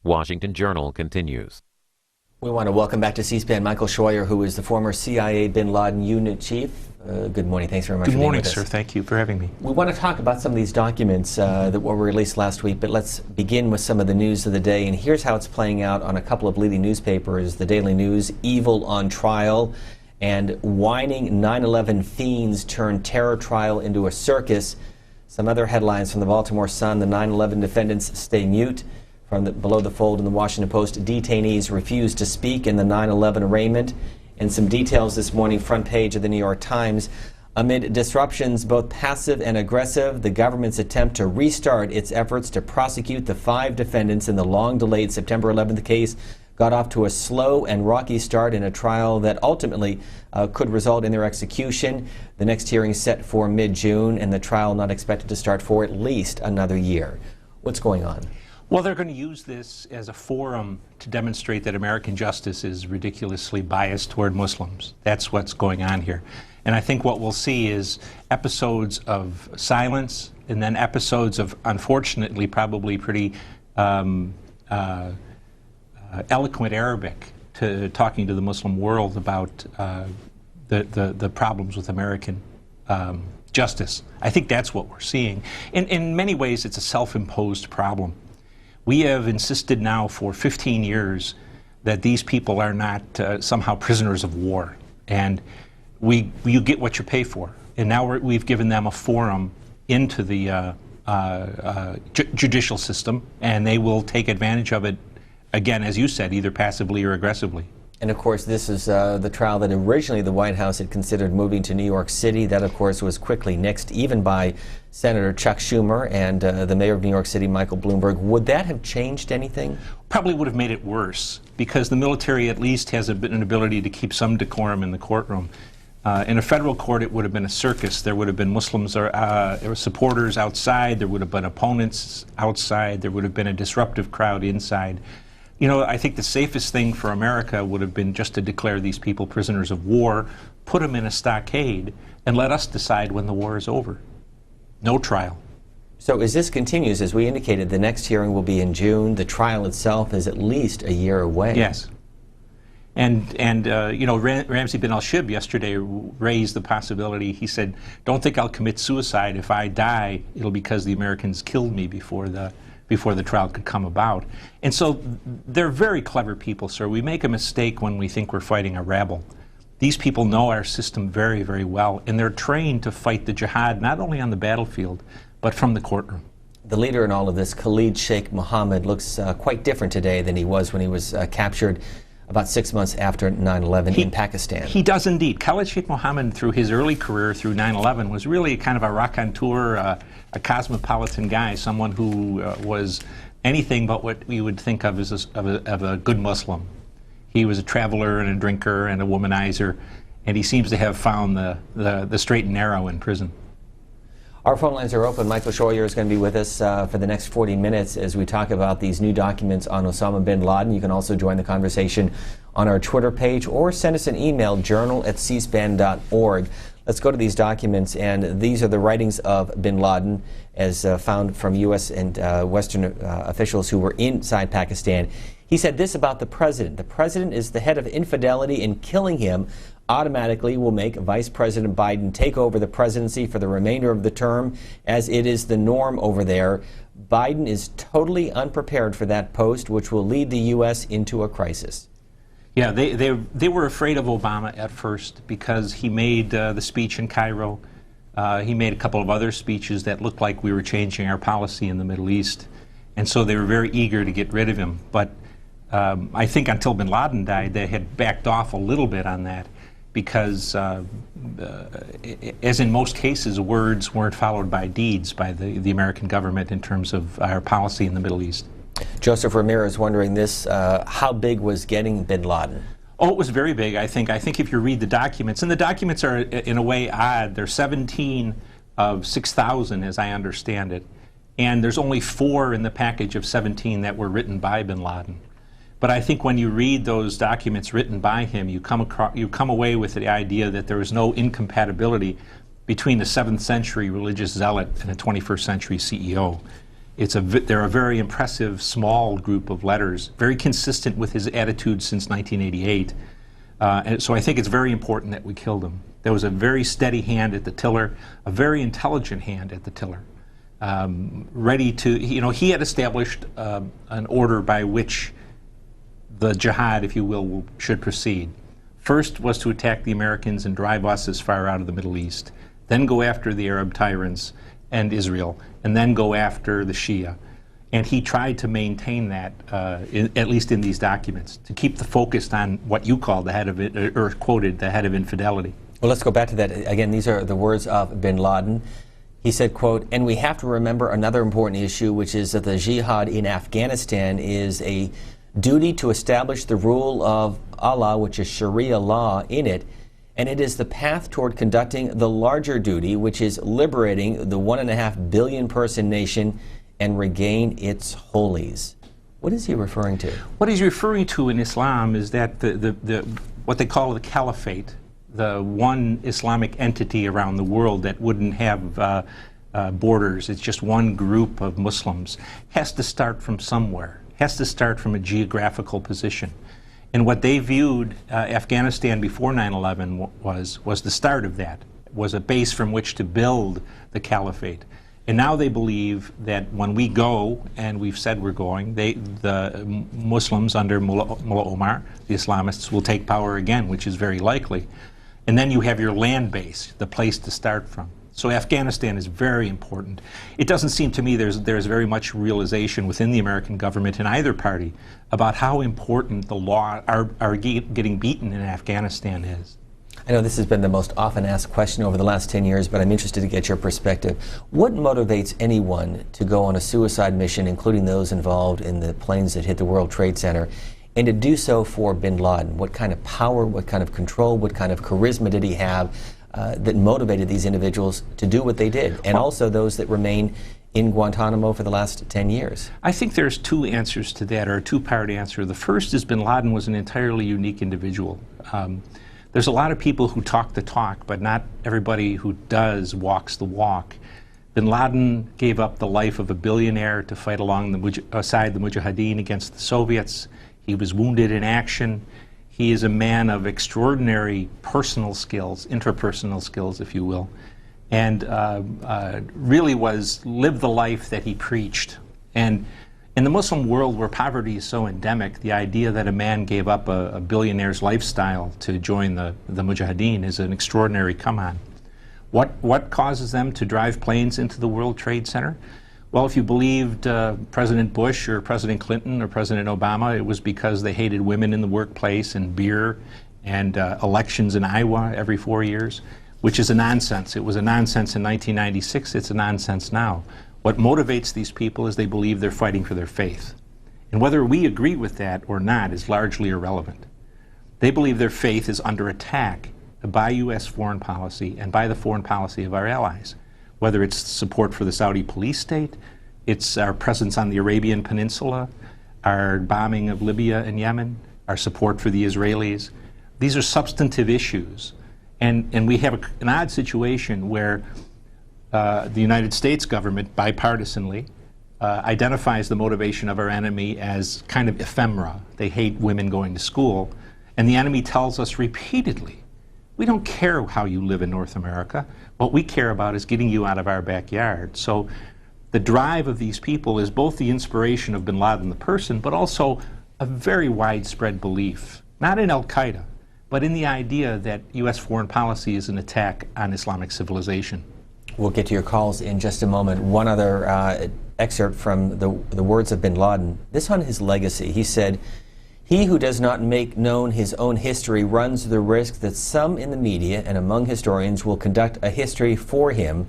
Washington Journal continues. We want to welcome back to C-SPAN Michael Scheuer, who is the former CIA bin Laden unit chief. Good morning. Thanks very much for being with us. Good morning, sir. Thank you for having me. We want to talk about some of these documents that were released last week, but let's begin with some of the news of the day. And here's how it's playing out on a couple of leading newspapers. The Daily News, evil on trial, and whining 9/11 fiends turn terror trial into a circus. Some other headlines from the Baltimore Sun: the 9/11 defendants stay mute. From below the fold in the Washington Post, detainees refuse to speak in the 9/11 arraignment. And some details this morning, front page of the New York Times. Amid disruptions, both passive and aggressive, the government's attempt to restart its efforts to prosecute the 5 defendants in the long-delayed September 11th case got off to a slow and rocky start in a trial that ultimately could result in their execution. The next hearing set for mid-June, and the trial not expected to start for at least another year. What's going on? Well, they're going to use this as a forum to demonstrate that American justice is ridiculously biased toward Muslims. That's what's going on here. And I think what we'll see is episodes of silence and then episodes of, unfortunately, probably pretty eloquent Arabic talking to the Muslim world about the problems with American justice. I think that's what we're seeing. In many ways, it's a self-imposed problem. We have insisted now for 15 years that these people are not somehow prisoners of war, and you get what you pay for. And now we've given them a forum into the judicial system, and they will take advantage of it, again, as you said, either passively or aggressively. And of course, this is the trial that originally the White House had considered moving to New York City. That, of course, was quickly nixed, even by Senator Chuck Schumer and the mayor of New York City, Michael Bloomberg. Would that have changed anything? Probably would have made it worse, because the military at least has an ability to keep some decorum in the courtroom. In a federal court, it would have been a circus. There would have been Muslims or supporters outside. There would have been opponents outside. There would have been a disruptive crowd inside. You know, I think the safest thing for America would have been just to declare these people prisoners of war, put them in a stockade, and let us decide when the war is over. No trial. So as this continues, as we indicated, the next hearing will be in June. The trial itself is at least a year away. Yes. And you know, Ramzi bin al-Shibh yesterday raised the possibility. He said, don't think I'll commit suicide. If I die, it'll be because the Americans killed me before the trial could come about. And so they're very clever people, sir. We make a mistake when we think we're fighting a rabble. These people know our system very, very well, and they're trained to fight the jihad not only on the battlefield, but from the courtroom. The leader in all of this, Khalid Sheikh Mohammed, looks quite different today than he was when he was captured about 6 months after 9/11 in Pakistan. He does indeed. Khalid Sheikh Mohammed, through his early career through 9/11, was really kind of a raconteur, a cosmopolitan guy, someone who was anything but what we would think of as a good Muslim. He was a traveler and a drinker and a womanizer, and he seems to have found the straight and narrow in prison. Our phone lines are open. Michael Scheuer is going to be with us for the next 40 minutes as we talk about these new documents on Osama bin Laden. You can also join the conversation on our Twitter page or send us an email, journal@cspan.org. Let's go to these documents, and these are the writings of bin Laden as found from U.S. and Western officials who were inside Pakistan. He said this about the president: the president is the head of infidelity, and killing him automatically will make Vice President Biden take over the presidency for the remainder of the term, as it is the norm over there. Biden is totally unprepared for that post, which will lead the U.S. into a crisis. Yeah, they were afraid of Obama at first because he made the speech in Cairo. He made a couple of other speeches that looked like we were changing our policy in the Middle East. And so they were very eager to get rid of him. But I think until bin Laden died, they had backed off a little bit on that because, as in most cases, words weren't followed by deeds by the American government in terms of our policy in the Middle East. Joseph Ramirez wondering this, how big was getting bin Laden? Oh, it was very big, I think. I think if you read the documents, and the documents are in a way odd, they're 17 of 6,000 as I understand it, and there's only 4 in the package of 17 that were written by bin Laden. But I think when you read those documents written by him, you come away with the idea that there was no incompatibility between the 7th century religious zealot and a 21st century CEO. They're a very impressive small group of letters, very consistent with his attitude since 1988. And so I think it's very important that we killed him. There was a very steady hand at the tiller, a very intelligent hand at the tiller, ready to, he had established an order by which the jihad, if you will, should proceed. First was to attack the Americans and drive us as far out of the Middle East, then go after the Arab tyrants and Israel, and then go after the Shia. And he tried to maintain that, at least in these documents, to keep the focus on what you call the head of it, or quoted, the head of infidelity. Well, let's go back to that. Again, these are the words of bin Laden. He said, quote, "And we have to remember another important issue, which is that the jihad in Afghanistan is a duty to establish the rule of Allah, which is Sharia law, in it, and it is the path toward conducting the larger duty, which is liberating the 1.5 billion person nation and regain its holies." What is he referring to? What he's referring to in Islam is that what they call the caliphate, the one Islamic entity around the world that wouldn't have borders, it's just one group of Muslims, has to start from somewhere, has to start from a geographical position. And what they viewed Afghanistan before 9/11 was the start of that, was a base from which to build the caliphate. And now they believe that when we go, and we've said we're going, the Muslims under Mullah Omar, the Islamists, will take power again, which is very likely. And then you have your land base, the place to start from. So Afghanistan is very important. It doesn't seem to me there's very much realization within the American government in either party about how important the law, our getting beaten in Afghanistan is. I know this has been the most often asked question over the last 10 years, but I'm interested to get your perspective. What motivates anyone to go on a suicide mission, including those involved in the planes that hit the World Trade Center, and to do so for bin Laden? What kind of power, what kind of control, what kind of charisma did he have that motivated these individuals to do what they did, and also those that remain in Guantanamo for the last 10 years? I think there's two answers to that, or a two-part answer. The first is bin Laden was an entirely unique individual. There's a lot of people who talk the talk, but not everybody who does walks the walk. Bin Laden gave up the life of a billionaire to fight aside the Mujahideen against the Soviets. He was wounded in action. He is a man of extraordinary personal skills, interpersonal skills, if you will, and really lived the life that he preached. And in the Muslim world, where poverty is so endemic, the idea that a man gave up a billionaire's lifestyle to join the Mujahideen is an extraordinary come-on. What causes them to drive planes into the World Trade Center? Well, if you believed President Bush or President Clinton or President Obama, it was because they hated women in the workplace and beer and elections in Iowa every 4 years, which is a nonsense. It was a nonsense in 1996. It's a nonsense now. What motivates these people is they believe they're fighting for their faith. And whether we agree with that or not is largely irrelevant. They believe their faith is under attack by U.S. foreign policy and by the foreign policy of our allies. Whether it's support for the Saudi police state, it's our presence on the Arabian Peninsula, our bombing of Libya and Yemen, our support for the Israelis. These are substantive issues. And we have an odd situation where the United States government, bipartisanly, identifies the motivation of our enemy as kind of ephemera. They hate women going to school. And the enemy tells us repeatedly, we don't care how you live in North America. What we care about is getting you out of our backyard. So the drive of these people is both the inspiration of bin Laden, the person, but also a very widespread belief, not in Al-Qaeda, but in the idea that U.S. foreign policy is an attack on Islamic civilization. We'll get to your calls in just a moment. One other excerpt from the words of bin Laden. This on his legacy. He said, "He who does not make known his own history runs the risk that some in the media and among historians will conduct a history for him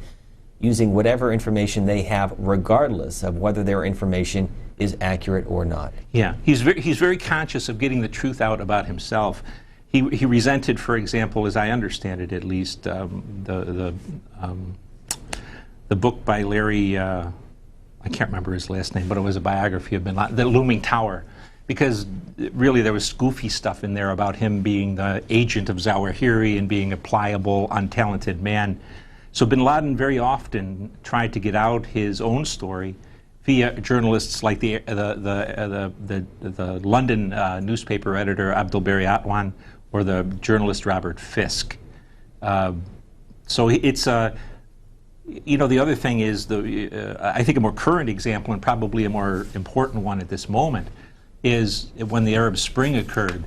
using whatever information they have, regardless of whether their information is accurate or not." Yeah, he's very conscious of getting the truth out about himself. He resented, for example, as I understand it at least, the book by Larry, I can't remember his last name, but it was a biography of bin Laden, The Looming Tower, because really there was goofy stuff in there about him being the agent of Zawahiri and being a pliable, untalented man. So bin Laden very often tried to get out his own story, via journalists like the London newspaper editor Abdul Bari Atwan or the journalist Robert Fisk. So it's the other thing is I think a more current example and probably a more important one at this moment is when the Arab Spring occurred.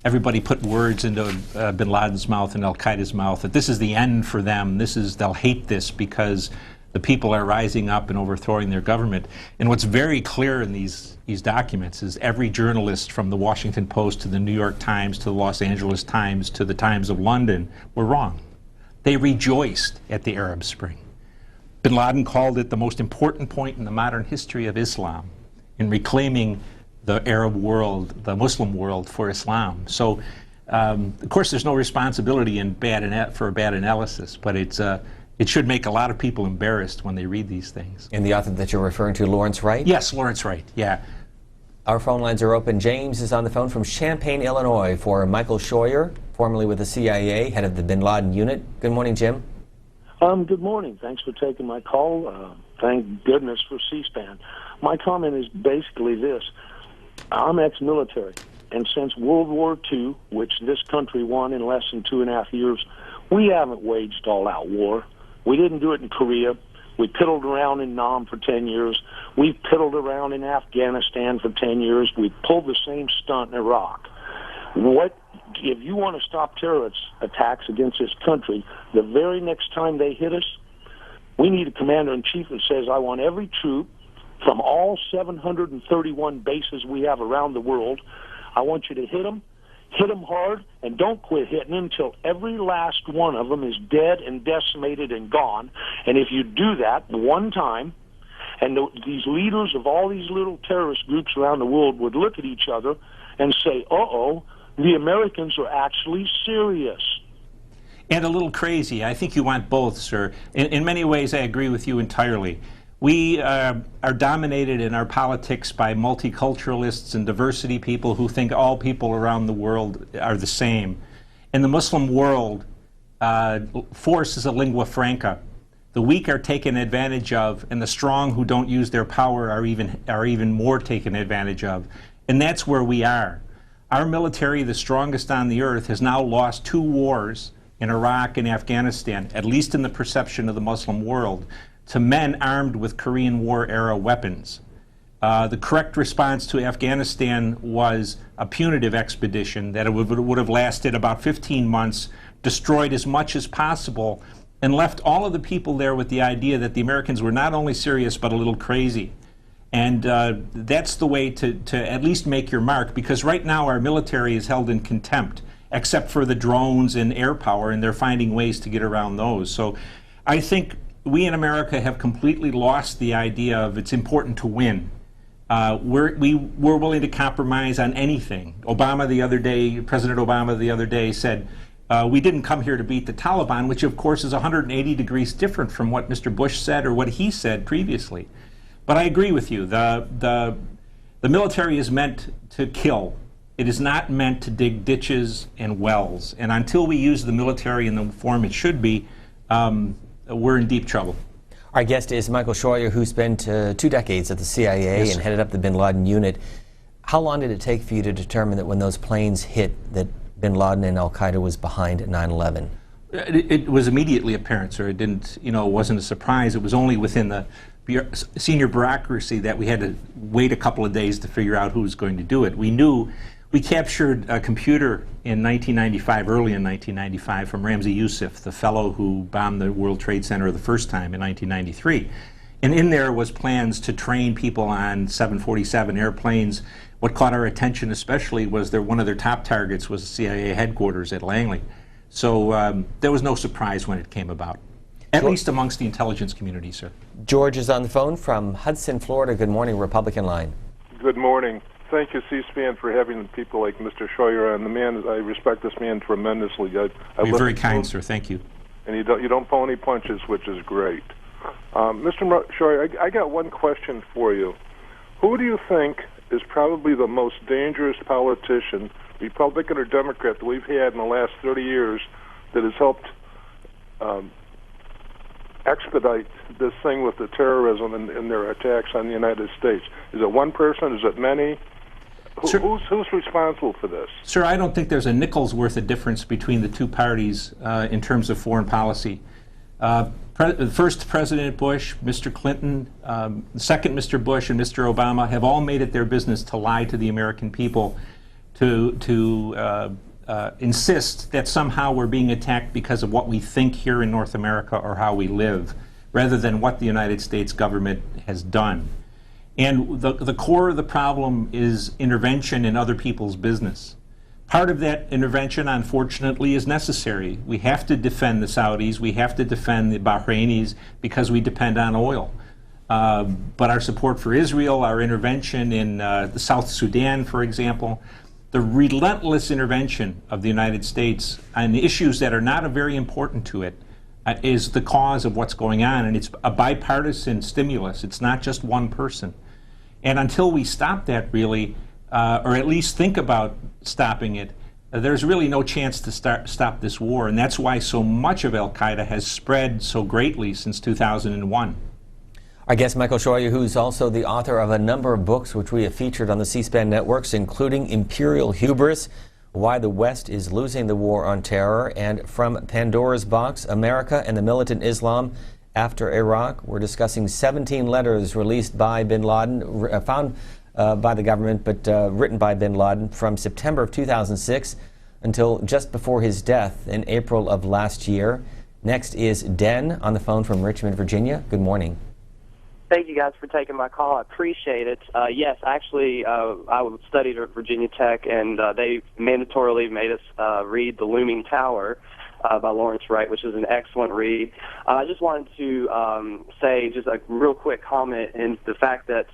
Everybody put words into bin Laden's mouth and Al-Qaeda's mouth that this is the end for them. They'll hate this because the people are rising up and overthrowing their government. And what's very clear in these documents is every journalist from the Washington Post to the New York Times to the Los Angeles Times to the Times of London were wrong. They rejoiced at the Arab Spring. Bin Laden called it the most important point in the modern history of Islam in reclaiming the Arab world, the Muslim world, for Islam. So, of course, there's no responsibility for a bad analysis, but it should make a lot of people embarrassed when they read these things. And the author that you're referring to, Lawrence Wright? Yes, Lawrence Wright, yeah. Our phone lines are open. James is on the phone from Champaign, Illinois, for Michael Scheuer, formerly with the CIA, head of the bin Laden unit. Good morning, Jim. Good morning. Thanks for taking my call. Thank goodness for C-SPAN. My comment is basically this. I'm ex-military, and since World War II, which this country won in less than 2.5 years, we haven't waged all-out war. We didn't do it in Korea. We piddled around in Nam for 10 years. We piddled around in Afghanistan for 10 years. We pulled the same stunt in Iraq. If you want to stop terrorist attacks against this country, the very next time they hit us, we need a commander-in-chief that says, I want every troop from all 731 bases we have around the world. I want you to hit them hard, and don't quit hitting until every last one of them is dead and decimated and gone. And if you do that one time, and these leaders of all these little terrorist groups around the world would look at each other and say, uh-oh, the Americans are actually serious. And a little crazy. I think you want both, sir. In many ways, I agree with you entirely. We are dominated in our politics by multiculturalists and diversity people who think all people around the world are the same. In the Muslim world, force is a lingua franca. The weak are taken advantage of, and the strong who don't use their power are even more taken advantage of. And that's where we are. Our military, the strongest on the earth, has now lost 2 wars in Iraq and Afghanistan, at least in the perception of the Muslim world, to men armed with Korean War-era weapons. The correct response to Afghanistan was a punitive expedition that would have lasted about 15 months, destroyed as much as possible, and left all of the people there with the idea that the Americans were not only serious but a little crazy. And that's the way to at least make your mark, because right now our military is held in contempt, except for the drones and air power, and they're finding ways to get around those. So I think we in America have completely lost the idea of it's important to win. We're willing to compromise on anything. President Obama the other day said, we didn't come here to beat the Taliban, which of course is 180 degrees different from what Mr. Bush said or what he said previously. But I agree with you. The military is meant to kill. It is not meant to dig ditches and wells. And until we use the military in the form it should be, we're in deep trouble. Our guest is Michael Scheuer, who spent 2 decades at the CIA and headed up the bin Laden unit. How long did it take for you to determine that when those planes hit that bin Laden and Al-Qaeda was behind at 9/11? It was immediately apparent, sir. It didn't, it wasn't a surprise. It was only within the senior bureaucracy that we had to wait a couple of days to figure out who was going to do it. We captured a computer in 1995, early in 1995, from Ramzi Youssef, the fellow who bombed the World Trade Center the first time in 1993. And in there was plans to train people on 747 airplanes. What caught our attention especially was one of their top targets was the CIA headquarters at Langley. So there was no surprise when it came about, at least amongst the intelligence community, sir. George is on the phone from Hudson, Florida. Good morning, Republican line. Good morning. Thank you, C-SPAN, for having people like Mr. Scheuer on. I respect this man tremendously. You're very kind, sir. Thank you. And you don't pull any punches, which is great. Mr. Scheuer, I got one question for you. Who do you think is probably the most dangerous politician, Republican or Democrat, that we've had in the last 30 years that has helped expedite this thing with the terrorism and their attacks on the United States? Is it one person? Is it many? Sir, who's responsible for this? Sir, I don't think there's a nickel's worth of difference between the two parties in terms of foreign policy. First President Bush, Mr. Clinton, second Mr. Bush, and Mr. Obama have all made it their business to lie to the American people, to insist that somehow we're being attacked because of what we think here in North America or how we live, rather than what the United States government has done. And the core of the problem is intervention in other people's business. Part of that intervention, unfortunately, is necessary. We have to defend the Saudis, we have to defend the Bahrainis because we depend on oil. But our support for Israel, our intervention in the South Sudan, for example, the relentless intervention of the United States on issues that are not very important to it is the cause of what's going on. And it's a bipartisan stimulus. It's not just one person. And until we stop that, really, or at least think about stopping it, there's really no chance to stop this war. And that's why so much of al-Qaeda has spread so greatly since 2001. Our guest, Michael Scheuer, who's also the author of a number of books which we have featured on the C-SPAN networks, including Imperial Hubris, Why the West is Losing the War on Terror, and From Pandora's Box, America and the Militant Islam After Iraq. We're discussing 17 letters released by bin Laden, found by the government, but written by bin Laden from September of 2006 until just before his death in April of last year. Next is Den on the phone from Richmond, Virginia. Good morning. Thank you guys for taking my call. I appreciate it. Yes, actually, I studied at Virginia Tech, and they mandatorily made us read The Looming Tower by Lawrence Wright, which is an excellent read. I just wanted to say just a real quick comment in the fact that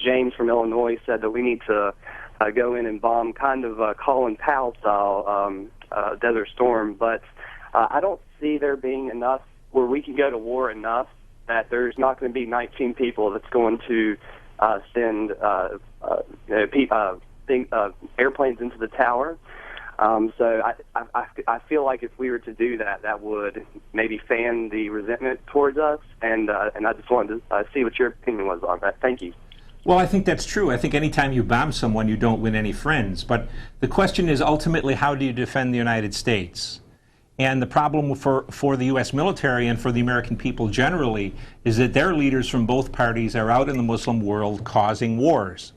James from Illinois said that we need to go in and bomb kind of Colin Powell style Desert Storm, but I don't see there being enough where we can go to war enough that there's not going to be 19 people that's going to send airplanes into the tower. So I feel like if we were to do that, that would maybe fan the resentment towards us, and I just wanted to see what your opinion was on that. Thank you. Well, I think that's true. I think anytime you bomb someone, you don't win any friends. But the question is ultimately, how do you defend the United States? And the problem for the U.S. military and for the American people generally is that their leaders from both parties are out in the Muslim world causing wars.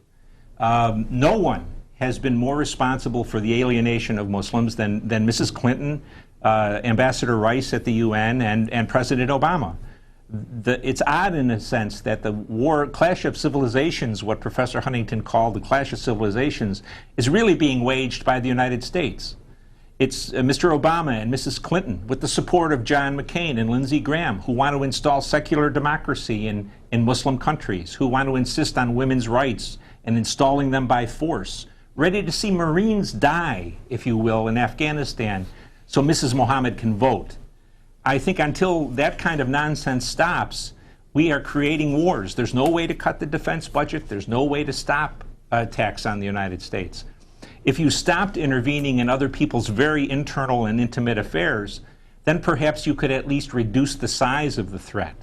No one has been more responsible for the alienation of Muslims than Mrs. Clinton, Ambassador Rice at the UN, and President Obama. It's odd in a sense that the clash of civilizations, what Professor Huntington called the clash of civilizations, is really being waged by the United States. It's Mr. Obama and Mrs. Clinton, with the support of John McCain and Lindsey Graham, who want to install secular democracy in Muslim countries, who want to insist on women's rights and installing them by force, ready to see Marines die, if you will, in Afghanistan so Mrs. Mohammed can vote. I think until that kind of nonsense stops, we are creating wars. There's no way to cut the defense budget. There's no way to stop attacks on the United States. If you stopped intervening in other people's very internal and intimate affairs, then perhaps you could at least reduce the size of the threat.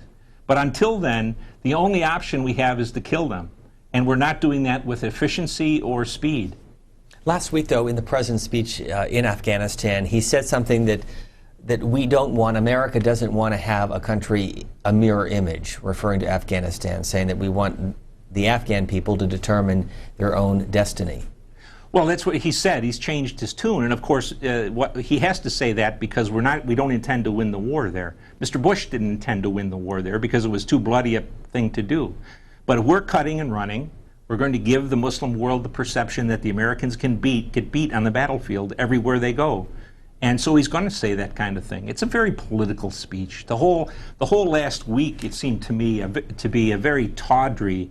But until then, the only option we have is to kill them. And we're not doing that with efficiency or speed. Last week, though, in the president's speech in Afghanistan, he said something that we don't want, America doesn't want to have a country, a mirror image, referring to Afghanistan, saying that we want the Afghan people to determine their own destiny. Well, that's what he said. He's changed his tune, and of course, he has to say that because we don't intend to win the war there. Mr. Bush didn't intend to win the war there because it was too bloody a thing to do. But if we're cutting and running, we're going to give the Muslim world the perception that the Americans get beat on the battlefield everywhere they go. And so he's going to say that kind of thing. It's a very political speech. The whole last week, it seemed to me to be a very tawdry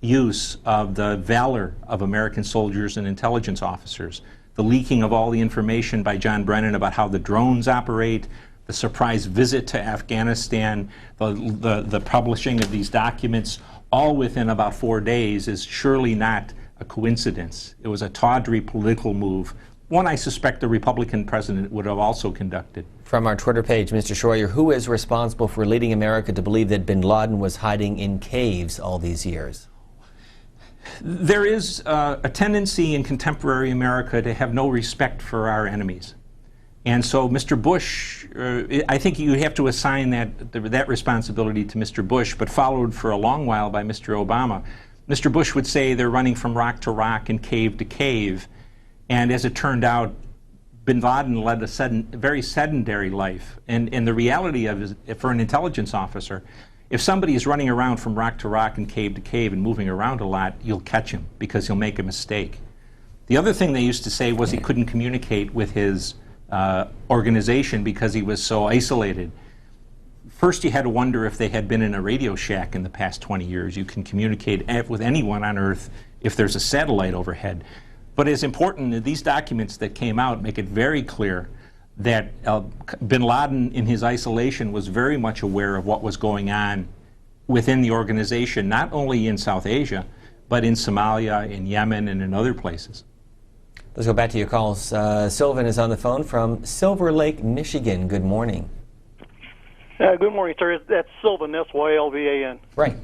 use of the valor of American soldiers and intelligence officers, the leaking of all the information by John Brennan about how the drones operate, the surprise visit to Afghanistan, the publishing of these documents, all within about 4 days, is surely not a coincidence. It was a tawdry political move one I suspect the Republican president would have also conducted. From our Twitter page, Mr. Scheuer, who is responsible for leading America to believe that bin Laden was hiding in caves all these years? There is a tendency in contemporary America to have no respect for our enemies. And so Mr. Bush, I think you have to assign that responsibility to Mr. Bush, but followed for a long while by Mr. Obama. Mr. Bush would say they're running from rock to rock and cave to cave. And as it turned out, bin Laden led a very sedentary life. And the reality of it is, for an intelligence officer, if somebody is running around from rock to rock and cave to cave and moving around a lot, you'll catch him because he'll make a mistake. The other thing they used to say was he couldn't communicate with his organization because he was so isolated. First, you had to wonder if they had been in a Radio Shack in the past 20 years. You can communicate with anyone on Earth if there's a satellite overhead. But as important, these documents that came out make it very clear that bin Laden, in his isolation, was very much aware of what was going on within the organization, not only in South Asia, but in Somalia, in Yemen, and in other places. Let's go back to your calls. Sylvan is on the phone from Silver Lake, Michigan. Good morning. Good morning, sir. That's Sylvan, S-Y-L-V-A-N. Right.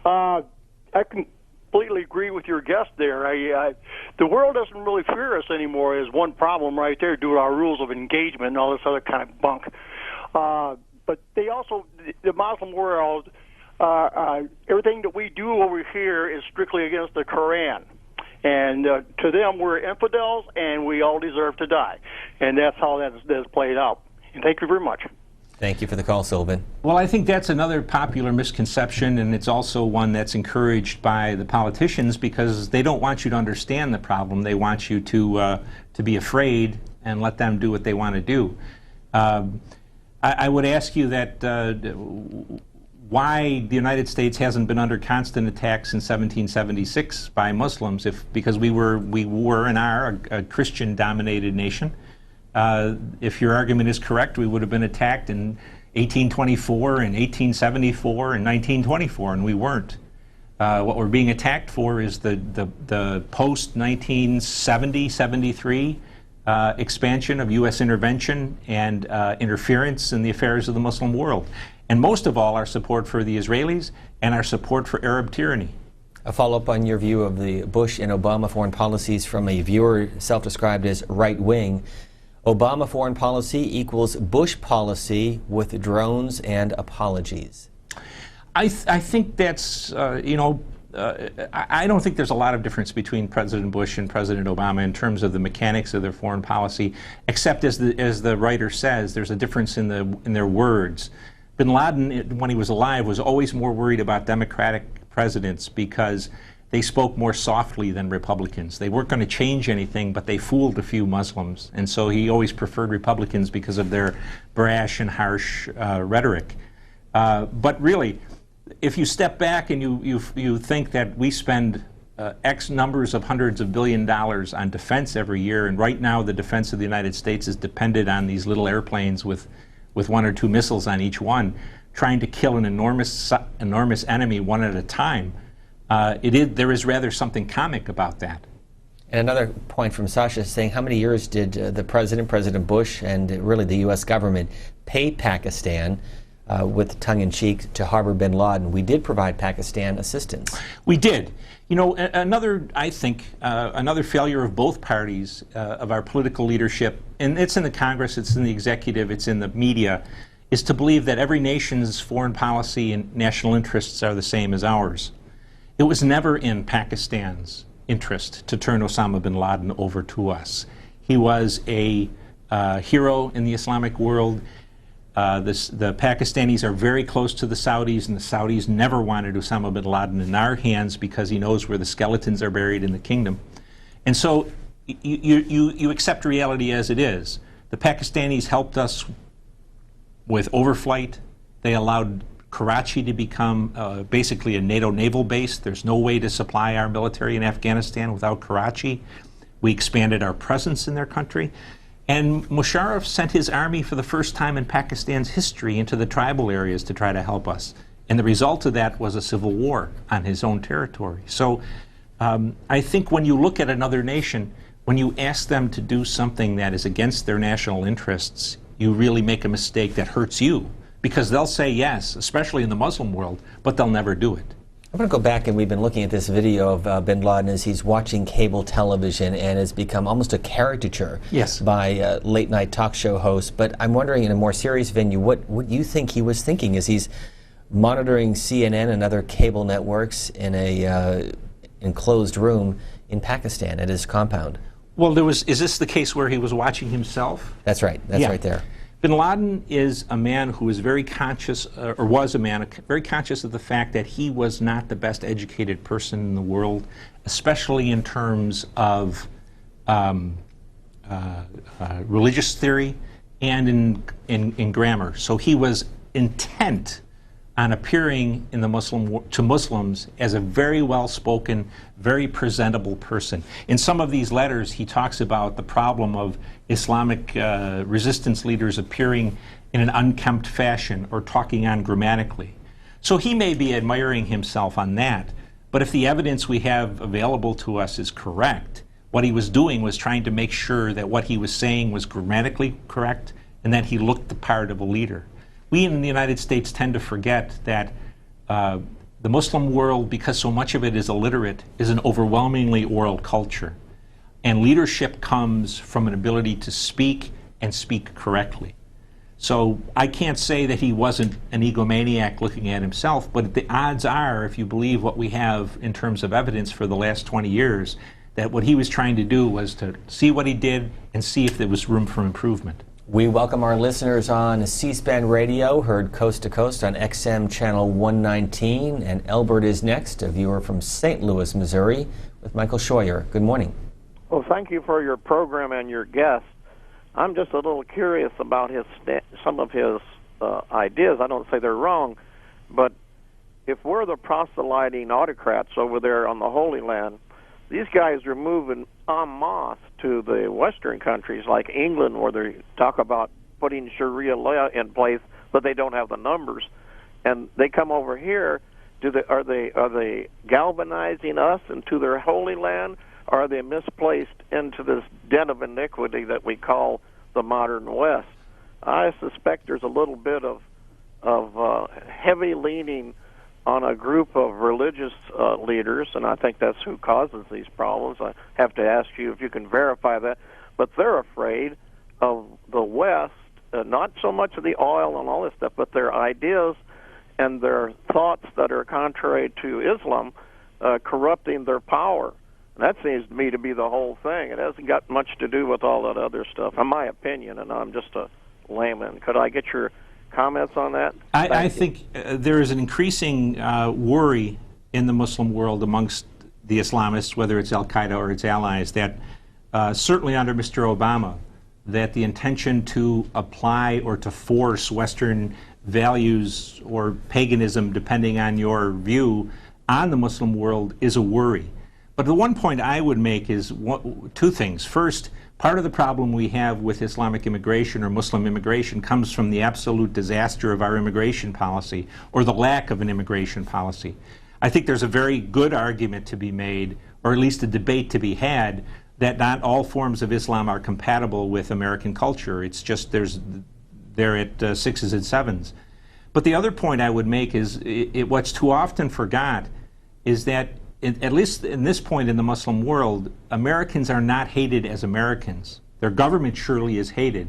I completely agree with your guest there. The world doesn't really fear us anymore is one problem right there due to our rules of engagement and all this other kind of bunk. But they also, the Muslim world, everything that we do over here is strictly against the Quran. And to them, we're infidels, and we all deserve to die. And that's how that's played out. And thank you very much. Thank you for the call, Sylvan. Well, I think that's another popular misconception, and it's also one that's encouraged by the politicians because they don't want you to understand the problem. They want you to be afraid and let them do what they want to do. I would ask you that why the United States hasn't been under constant attack since 1776 by Muslims, because we were and are a Christian-dominated nation. If your argument is correct, we would have been attacked in 1824 and 1874 and 1924, and we weren't. What we're being attacked for is the post-1970-73 expansion of U.S. intervention and interference in the affairs of the Muslim world. And most of all, our support for the Israelis and our support for Arab tyranny. A follow-up on your view of the Bush and Obama foreign policies from a viewer self-described as right-wing. Obama foreign policy equals Bush policy with drones and apologies. I think that's, I don't think there's a lot of difference between President Bush and President Obama in terms of the mechanics of their foreign policy, except as the writer says, there's a difference in their words. Bin Laden, when he was alive, was always more worried about Democratic presidents because they spoke more softly than Republicans. They weren't going to change anything, but they fooled a few Muslims. And so he always preferred Republicans because of their brash and harsh rhetoric. But really, if you step back and you think that we spend X numbers of hundreds of billion dollars on defense every year, and right now the defense of the United States is dependent on these little airplanes with one or two missiles on each one, trying to kill an enormous enemy one at a time. There is rather something comic about that. And another point from Sasha saying, how many years did President Bush, and really the U.S. government pay Pakistan with tongue-in-cheek to harbor bin Laden? We did provide Pakistan assistance. We did. You know, another failure of both parties, of our political leadership, and it's in the Congress, it's in the executive, it's in the media, is to believe that every nation's foreign policy and national interests are the same as ours. It was never in Pakistan's interest to turn Osama bin Laden over to us. He was a hero in the Islamic world. The Pakistanis are very close to the Saudis, and the Saudis never wanted Osama bin Laden in our hands because he knows where the skeletons are buried in the kingdom. And so you accept reality as it is. The Pakistanis helped us with overflight. They allowed Karachi to become basically a NATO naval base. There's no way to supply our military in Afghanistan without Karachi. We expanded our presence in their country. And Musharraf sent his army for the first time in Pakistan's history into the tribal areas to try to help us. And the result of that was a civil war on his own territory. So I think when you look at another nation, when you ask them to do something that is against their national interests, you really make a mistake that hurts you, because they'll say yes, especially in the Muslim world, but they'll never do it. I'm going to go back, and we've been looking at this video of bin Laden as he's watching cable television, and it's become almost a caricature by late-night talk show hosts. But I'm wondering, in a more serious venue, what you think he was thinking as he's monitoring CNN and other cable networks in a enclosed room in Pakistan at his compound? Well, is this the case where he was watching himself? That's right. That's right there. Bin Laden is a man who is very conscious, or was a man very conscious of the fact that he was not the best educated person in the world, especially in terms of religious theory and in grammar. So he was intent on appearing in the to Muslims as a very well-spoken, very presentable person. In some of these letters, he talks about the problem of Islamic resistance leaders appearing in an unkempt fashion or talking ungrammatically. So he may be admiring himself on that, but if the evidence we have available to us is correct, what he was doing was trying to make sure that what he was saying was grammatically correct and that he looked the part of a leader. We in the United States tend to forget that the Muslim world, because so much of it is illiterate, is an overwhelmingly oral culture. And leadership comes from an ability to speak and speak correctly. So I can't say that he wasn't an egomaniac looking at himself, but the odds are, if you believe what we have in terms of evidence for the last 20 years, that what he was trying to do was to see what he did and see if there was room for improvement. We welcome our listeners on C-SPAN Radio, heard coast to coast on XM Channel 119. And Elbert is next, a viewer from St. Louis, Missouri, with Michael Scheuer. Good morning. Well, thank you for your program and your guests. I'm just a little curious about some of his ideas. I don't say they're wrong, but if we're the proselyting autocrats over there on the Holy Land, these guys are moving en masse to the Western countries like England, where they talk about putting Sharia law in place, but they don't have the numbers. And they come over here. Are they galvanizing us into their Holy Land, or are they misplaced into this den of iniquity that we call the modern West? I suspect there's a little bit of heavy leaning on a group of religious leaders, and I think that's who causes these problems. I have to ask you if you can verify that. But they're afraid of the West, not so much of the oil and all this stuff, but their ideas and their thoughts that are contrary to Islam corrupting their power. And that seems to me to be the whole thing. It hasn't got much to do with all that other stuff, in my opinion, and I'm just a layman. Could I get your comments on that? I think there is an increasing worry in the Muslim world amongst the Islamists, whether it's Al-Qaeda or its allies, that certainly under Mr. Obama, that the intention to apply or to force Western values or paganism, depending on your view, on the Muslim world is a worry. But the one point I would make is two things. First, part of the problem we have with Islamic immigration or Muslim immigration comes from the absolute disaster of our immigration policy, or the lack of an immigration policy. I think there's a very good argument to be made, or at least a debate to be had, that not all forms of Islam are compatible with American culture. It's just they're at sixes and sevens. But the other point I would make is what's too often forgot is that at least in this point in the Muslim world, Americans are not hated as Americans. Their government surely is hated.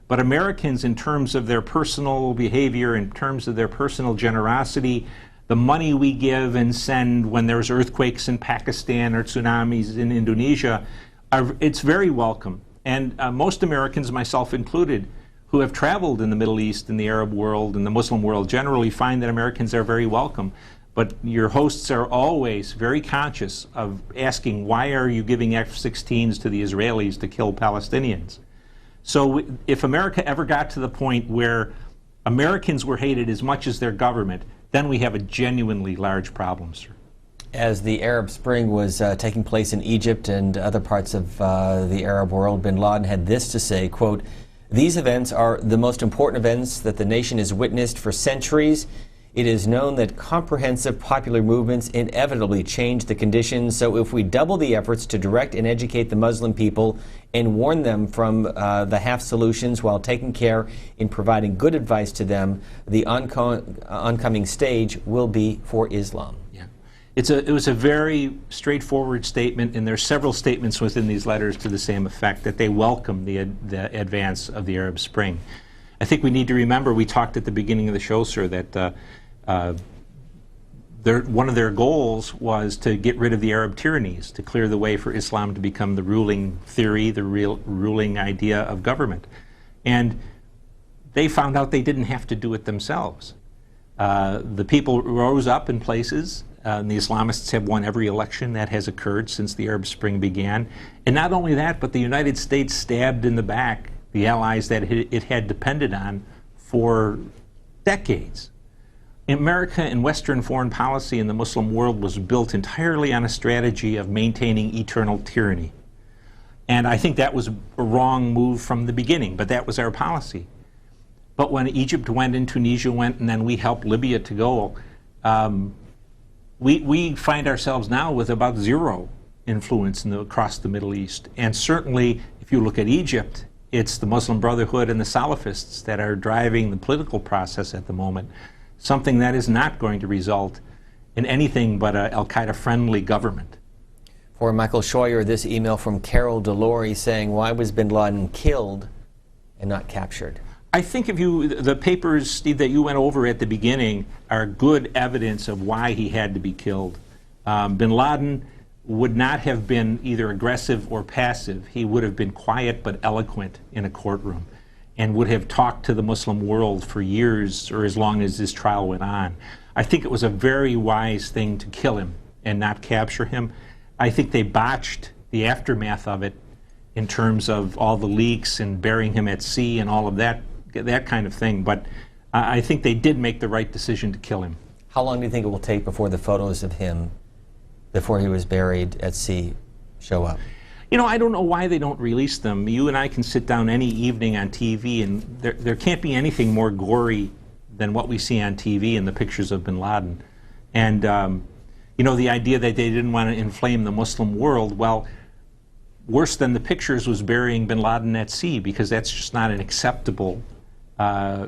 But Americans, in terms of their personal behavior, in terms of their personal generosity, the money we give and send when there's earthquakes in Pakistan or tsunamis in Indonesia, it's very welcome. And most Americans, myself included, who have traveled in the Middle East and the Arab world and the Muslim world generally find that Americans are very welcome. But your hosts are always very conscious of asking, why are you giving F-16s to the Israelis to kill Palestinians? So if America ever got to the point where Americans were hated as much as their government, then we have a genuinely large problem, sir. As the Arab Spring was taking place in Egypt and other parts of the Arab world, bin Laden had this to say, quote, "These events are the most important events that the nation has witnessed for centuries. It is known that comprehensive popular movements inevitably change the conditions, so if we double the efforts to direct and educate the Muslim people and warn them from the half solutions while taking care in providing good advice to them, the oncoming stage will be for Islam. Yeah. It was a very straightforward statement, and there are several statements within these letters to the same effect, that they welcome the advance of the Arab Spring. I think we need to remember, we talked at the beginning of the show, sir, that one of their goals was to get rid of the Arab tyrannies, to clear the way for Islam to become the ruling theory, the ruling idea of government. And they found out they didn't have to do it themselves. The people rose up in places. And the Islamists have won every election that has occurred since the Arab Spring began. And not only that, but the United States stabbed in the back the allies that it had depended on for decades. America and Western foreign policy in the Muslim world was built entirely on a strategy of maintaining eternal tyranny. And I think that was a wrong move from the beginning, but that was our policy. But when Egypt went and Tunisia went, and then we helped Libya to go, we find ourselves now with about zero influence across the Middle East. And certainly, if you look at Egypt, it's the Muslim Brotherhood and the Salafists that are driving the political process at the moment, something that is not going to result in anything but an al-Qaeda-friendly government. For Michael Scheuer, this email from Carol Delory saying, why was bin Laden killed and not captured? I think the papers, Steve, that you went over at the beginning are good evidence of why he had to be killed. Bin Laden would not have been either aggressive or passive. He would have been quiet but eloquent in a courtroom and would have talked to the Muslim world for years or as long as this trial went on. I think it was a very wise thing to kill him and not capture him. I think they botched the aftermath of it in terms of all the leaks and burying him at sea and all of that kind of thing. But I think they did make the right decision to kill him. How long do you think it will take before the photos of him, before he was buried at sea, show up? You know, I don't know why they don't release them. You and I can sit down any evening on TV, and there can't be anything more gory than what we see on TV in the pictures of bin Laden. And, you know, the idea that they didn't want to inflame the Muslim world, well, worse than the pictures was burying bin Laden at sea, because that's just not an acceptable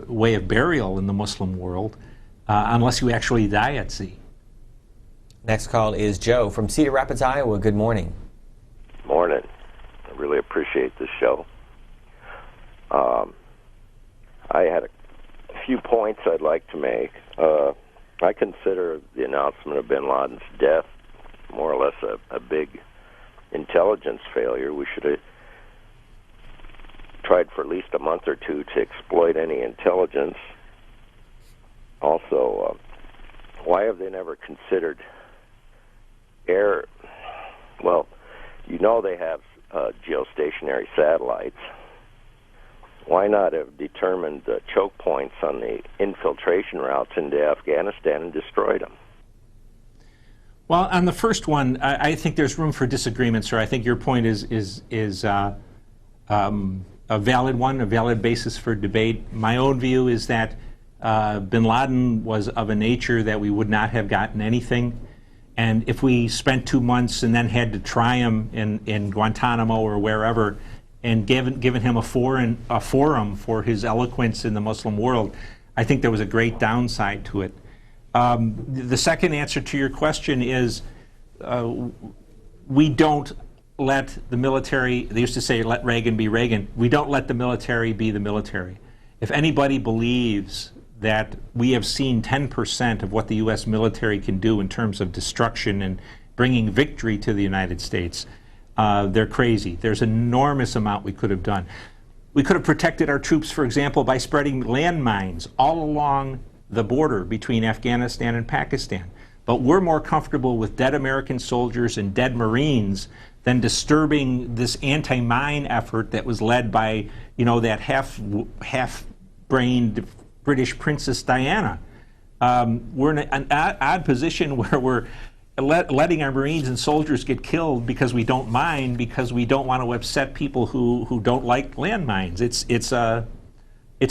way of burial in the Muslim world, unless you actually die at sea. Next call is Joe from Cedar Rapids, Iowa. Good morning. Morning. I really appreciate this show. I had a few points I'd like to make. I consider the announcement of bin Laden's death more or less a big intelligence failure. We should have tried for at least a month or two to exploit any intelligence. Also, why have they never considered air? Well, you know they have geostationary satellites. Why not have determined the choke points on the infiltration routes into Afghanistan and destroyed them? Well, on the first one, I think there's room for disagreement, sir. I think your point is a valid one, a valid basis for debate. My own view is that bin Laden was of a nature that we would not have gotten anything. And if we spent 2 months and then had to try him in Guantanamo or wherever and given him a forum for his eloquence in the Muslim world, I think there was a great downside to it. The second answer to your question is we don't let the military, they used to say let Reagan be Reagan, we don't let the military be the military. If anybody believes that we have seen 10% of what the U.S. military can do in terms of destruction and bringing victory to the United States, they're crazy. There's an enormous amount we could have done. We could have protected our troops, for example, by spreading landmines all along the border between Afghanistan and Pakistan. But we're more comfortable with dead American soldiers and dead Marines than disturbing this anti-mine effort that was led by, you know, that half-brained British Princess Diana. We're in an odd position where we're letting our Marines and soldiers get killed because we don't mine, because we don't want to upset people who don't like landmines. It's a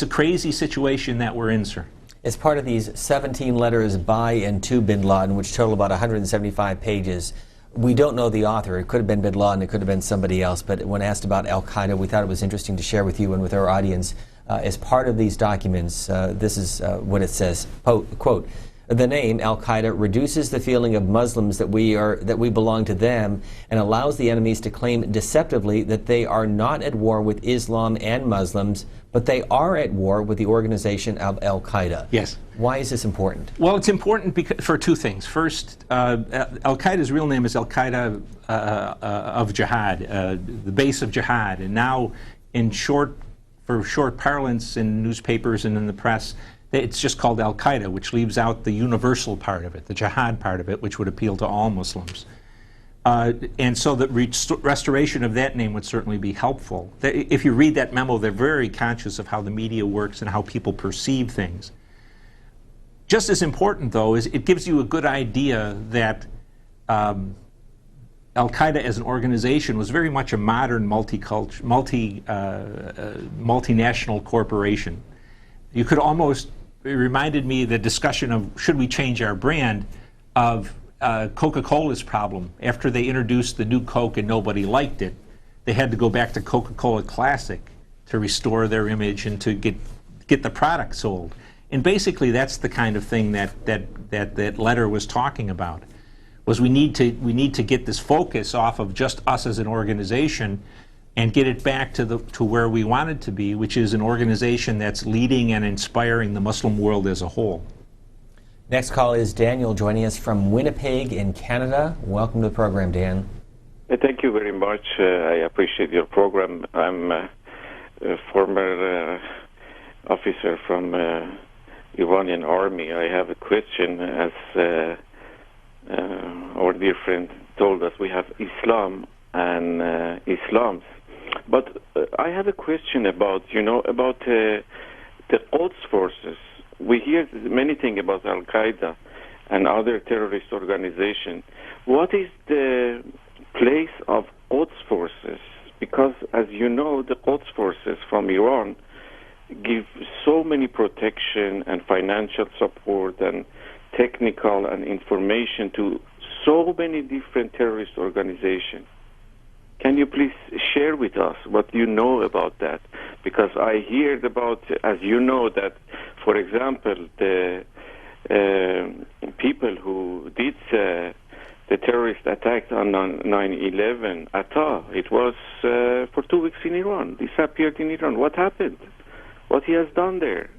crazy situation that we're in, sir. As part of these 17 letters by and to bin Laden, which total about 175 pages, we don't know the author. It could have been bin Laden, it could have been somebody else, but when asked about al-Qaeda, we thought it was interesting to share with you and with our audience. As part of these documents, this is what it says, quote, "The name al-Qaeda reduces the feeling of Muslims that we belong to them and allows the enemies to claim deceptively that they are not at war with Islam and Muslims, but they are at war with the organization of al-Qaeda." Yes. Why is this important? Well, it's important for two things. First, al-Qaeda's real name is Al-Qaeda of Jihad, the base of jihad. And now, for short parlance in newspapers and in the press, it's just called al-Qaeda, which leaves out the universal part of it, the jihad part of it, which would appeal to all Muslims. And so the restoration of that name would certainly be helpful. If you read that memo, they're very conscious of how the media works and how people perceive things. Just as important, though, is it gives you a good idea that al-Qaeda as an organization was very much a modern multinational corporation. You could almost, it reminded me of the discussion of should we change our brand of Coca-Cola's problem. After they introduced the new Coke and nobody liked it, they had to go back to Coca-Cola Classic to restore their image and to get the product sold. And basically that's the kind of thing that letter was talking about. Was we need to get this focus off of just us as an organization and get it back to where we want it to be, which is an organization that's leading and inspiring the Muslim world as a whole. Next call is Daniel joining us from Winnipeg in Canada. Welcome to the program, Dan. Thank you very much. I appreciate your program. I'm a former officer from Iranian army. I have a question. As our dear friend told us, we have Islam and Islams. But I have a question about the Quds forces. We hear many things about Al-Qaeda and other terrorist organizations. What is the place of Quds forces? Because, as you know, the Quds forces from Iran give so many protection and financial support and technical and information to so many different terrorist organizations. Can you please share with us what you know about that? Because I heard about, as you know, that, for example, the people who did the terrorist attack on 9/11, Atta, it was for 2 weeks in Iran, disappeared in Iran. What happened? What he has done there?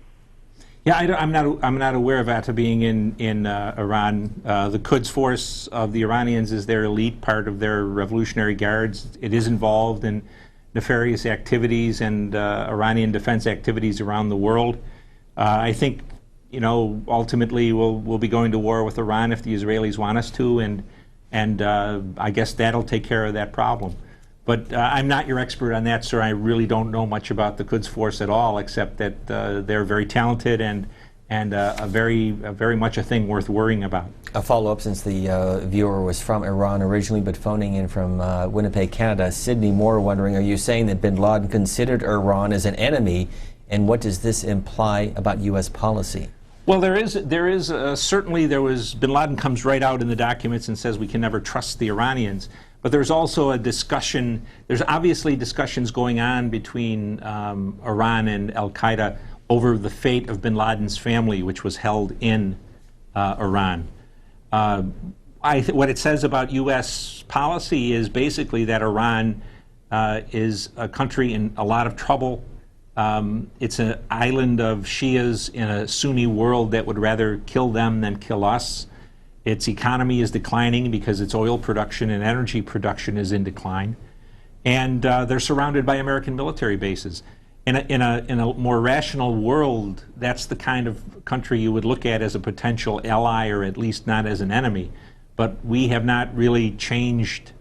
Yeah, I'm not aware of Atta being in Iran. The Quds Force of the Iranians is their elite part of their Revolutionary Guards. It is involved in nefarious activities and Iranian defense activities around the world. I think, ultimately we'll be going to war with Iran if the Israelis want us to, and I guess that'll take care of that problem. But I'm not your expert on that, sir. I really don't know much about the Quds Force at all, except that they're very talented and very much a thing worth worrying about. A follow-up, since the viewer was from Iran originally, but phoning in from Winnipeg, Canada. Sydney Moore wondering, are you saying that bin Laden considered Iran as an enemy, and what does this imply about U.S. policy? Well, there is certainly bin Laden comes right out in the documents and says we can never trust the Iranians. But there's also a discussion, there's obviously discussions going on between Iran and al-Qaeda over the fate of bin Laden's family, which was held in Iran. What it says about U.S. policy is basically that Iran is a country in a lot of trouble. It's an island of Shias in a Sunni world that would rather kill them than kill us. Its economy is declining because its oil production and energy production is in decline. And they're surrounded by American military bases. In a more rational world, that's the kind of country you would look at as a potential ally, or at least not as an enemy. But we have not really changed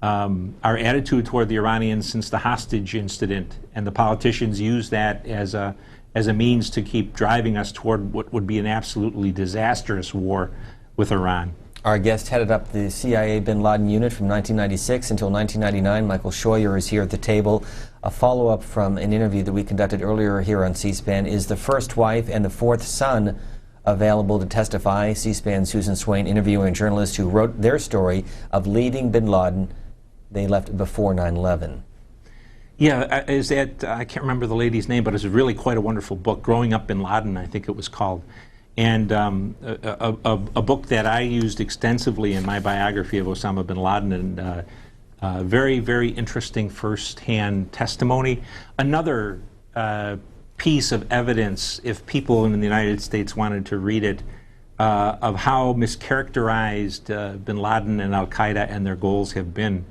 our attitude toward the Iranians since the hostage incident. And the politicians use that as a means to keep driving us toward what would be an absolutely disastrous war with Iran. Our guest headed up the CIA bin Laden unit from 1996 until 1999. Michael Scheuer is here at the table. A follow-up from an interview that we conducted earlier here on C-SPAN. Is the first wife and the fourth son available to testify? C-SPAN's Susan Swain interviewing journalists who wrote their story of leaving bin Laden. They left before 9/11. Yeah, I can't remember the lady's name, but it's really quite a wonderful book, Growing Up bin Laden, I think it was called. And a book that I used extensively in my biography of Osama bin Laden, and very, very interesting first-hand testimony. Another piece of evidence, if people in the United States wanted to read it, of how mischaracterized bin Laden and al-Qaeda and their goals have been.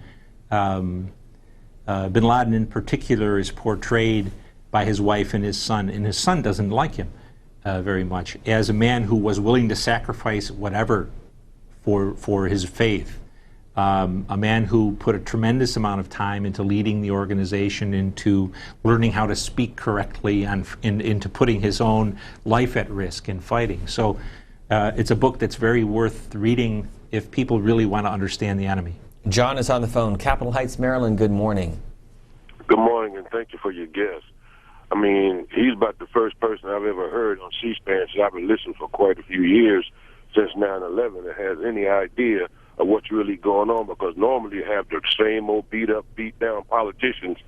Bin Laden in particular is portrayed by his wife and his son doesn't like him very much, as a man who was willing to sacrifice whatever for his faith. A man who put a tremendous amount of time into leading the organization, into learning how to speak correctly, and into putting his own life at risk in fighting. So it's a book that's very worth reading if people really want to understand the enemy. John is on the phone. Capitol Heights, Maryland, good morning. Good morning, and thank you for your guest. I mean, he's about the first person I've ever heard on C-SPAN since I've been listening for quite a few years, since 9/11, that has any idea of what's really going on, because normally you have the same old beat-up, beat-down politicians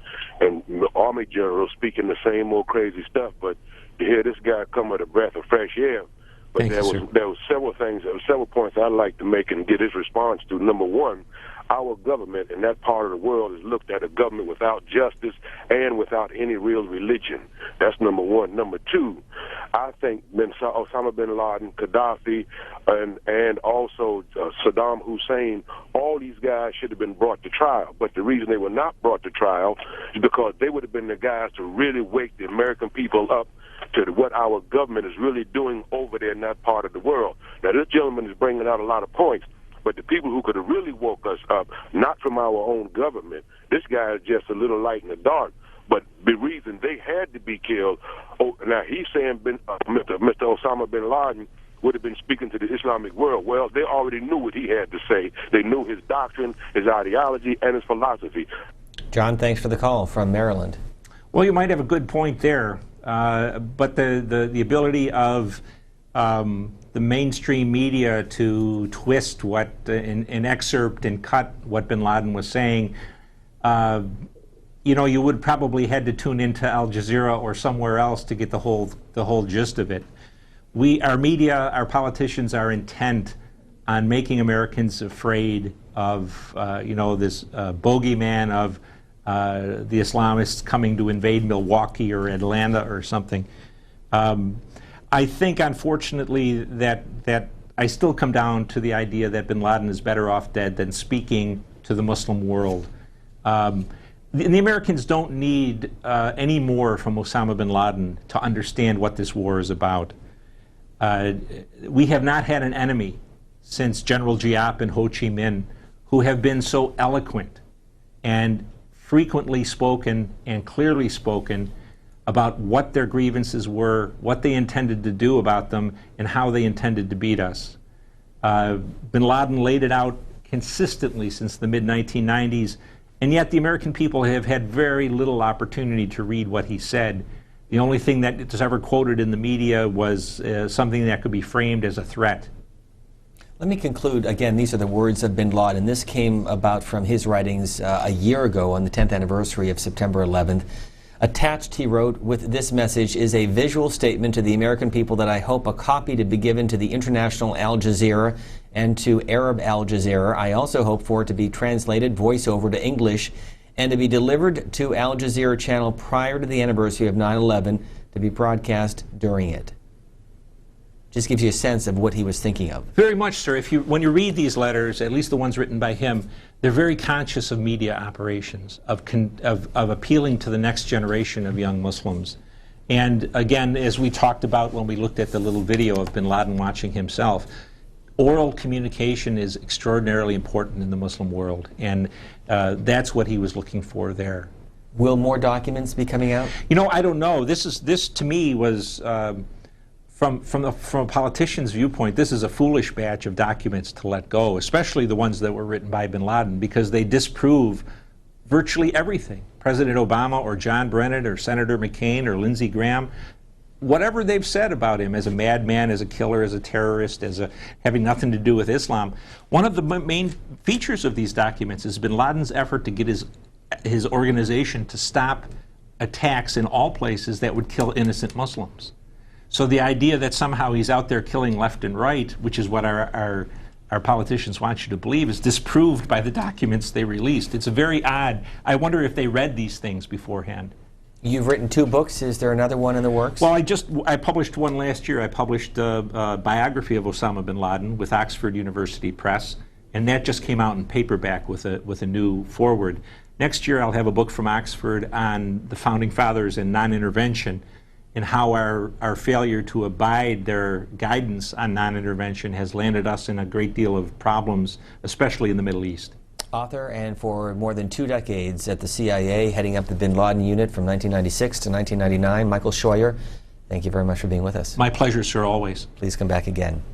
and army generals speaking the same old crazy stuff, but to hear this guy come with a breath of fresh air. But there was several things, several points I'd like to make and get his response to. Number one, our government in that part of the world is looked at a government without justice and without any real religion. That's number one. Number two, I think Osama bin Laden, Gaddafi, and also Saddam Hussein, all these guys should have been brought to trial. But the reason they were not brought to trial is because they would have been the guys to really wake the American people up to what our government is really doing over there in that part of the world. Now, this gentleman is bringing out a lot of points, but the people who could have really woke us up, not from our own government, this guy is just a little light in the dark, but the reason they had to be killed, now he's saying Mr. Osama bin Laden would have been speaking to the Islamic world. Well, they already knew what he had to say. They knew his doctrine, his ideology, and his philosophy. John, thanks for the call from Maryland. Well, you might have a good point there, but the ability of the mainstream media to twist what and excerpt and cut what bin Laden was saying, you know, you would probably had to tune into Al Jazeera or somewhere else to get the whole gist of it. Our media, our politicians are intent on making Americans afraid of you know, this bogeyman of the Islamists coming to invade Milwaukee or Atlanta or something. I think, unfortunately, that I still come down to the idea that bin Laden is better off dead than speaking to the Muslim world. The Americans don't need any more from Osama bin Laden to understand what this war is about. We have not had an enemy since General Giap and Ho Chi Minh who have been so eloquent and frequently spoken and clearly spoken about what their grievances were, what they intended to do about them, and how they intended to beat us. Bin Laden laid it out consistently since the mid-1990s, and yet the American people have had very little opportunity to read what he said. The only thing that was ever quoted in the media was something that could be framed as a threat. Let me conclude. Again, these are the words of bin Laden. This came about from his writings a year ago on the 10th anniversary of September 11th. Attached, he wrote, with this message is a visual statement to the American people that I hope a copy to be given to the international Al Jazeera and to Arab Al Jazeera. I also hope for it to be translated voiceover to English and to be delivered to Al Jazeera channel prior to the anniversary of 9/11 to be broadcast during it. Just gives you a sense of what he was thinking of. Very much, sir. When you read these letters, at least the ones written by him, they're very conscious of media operations, of appealing to the next generation of young Muslims. And again, as we talked about when we looked at the little video of bin Laden watching himself, oral communication is extraordinarily important in the Muslim world, and that's what he was looking for there. Will more documents be coming out? You know, I don't know. This to me was From a politician's viewpoint, this is a foolish batch of documents to let go, especially the ones that were written by bin Laden, because they disprove virtually everything. President Obama or John Brennan or Senator McCain or Lindsey Graham, whatever they've said about him as a madman, as a killer, as a terrorist, having nothing to do with Islam, one of the main features of these documents is bin Laden's effort to get his organization to stop attacks in all places that would kill innocent Muslims. So the idea that somehow he's out there killing left and right, which is what our politicians want you to believe, is disproved by the documents they released. It's a very odd. I wonder if they read these things beforehand. You've written 2 books. Is there another one in the works? Well, I published one last year. I published a biography of Osama bin Laden with Oxford University Press, and that just came out in paperback with a new foreword. Next year, I'll have a book from Oxford on the Founding Fathers and non-intervention, and how our failure to abide their guidance on non-intervention has landed us in a great deal of problems, especially in the Middle East. Author, and for more than 2 decades at the CIA, heading up the bin Laden unit from 1996 to 1999, Michael Scheuer, thank you very much for being with us. My pleasure, sir, always. Please come back again.